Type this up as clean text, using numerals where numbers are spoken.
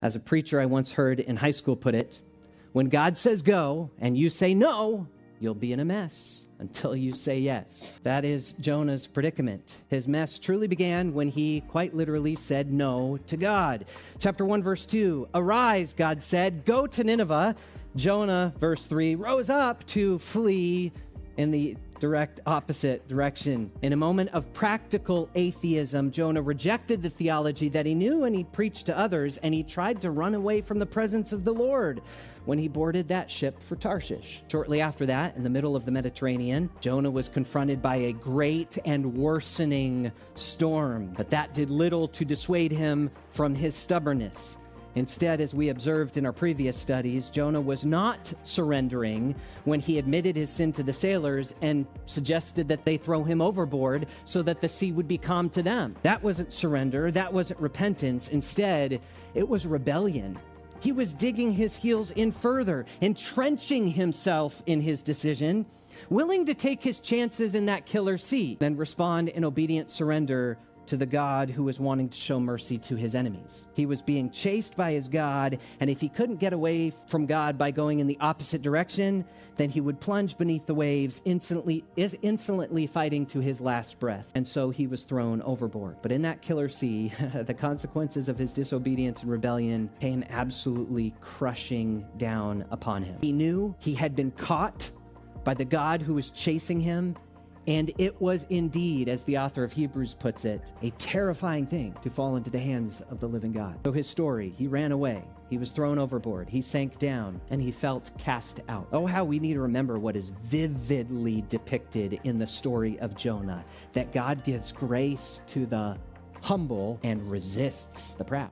As a preacher I once heard in high school put it, when God says go and you say no, you'll be in a mess until you say yes. That is Jonah's predicament. His mess truly began when he quite literally said no to God. Chapter 1, verse 2, arise, God said, go to Nineveh. Jonah, verse 3, rose up to flee in the direct opposite direction. In a moment of practical atheism, Jonah rejected the theology that he knew and he preached to others, and he tried to run away from the presence of the Lord when he boarded that ship for Tarshish. Shortly after that, in the middle of the Mediterranean, Jonah was confronted by a great and worsening storm, but that did little to dissuade him from his stubbornness. Instead, as we observed in our previous studies, Jonah was not surrendering when he admitted his sin to the sailors and suggested that they throw him overboard so that the sea would be calm to them. That wasn't surrender. That wasn't repentance. Instead, it was rebellion. He was digging his heels in further, entrenching himself in his decision, willing to take his chances in that killer sea, then respond in obedient surrender to the God who was wanting to show mercy to his enemies. He was being chased by his God, and if he couldn't get away from God by going in the opposite direction, then he would plunge beneath the waves, insolently fighting to his last breath. And so he was thrown overboard. But in that killer sea, the consequences of his disobedience and rebellion came absolutely crushing down upon him. He knew he had been caught by the God who was chasing him, and it was indeed, as the author of Hebrews puts it, a terrifying thing to fall into the hands of the living God. So his story, he ran away, he was thrown overboard, he sank down, and he felt cast out. Oh, how we need to remember what is vividly depicted in the story of Jonah, that God gives grace to the humble and resists the proud.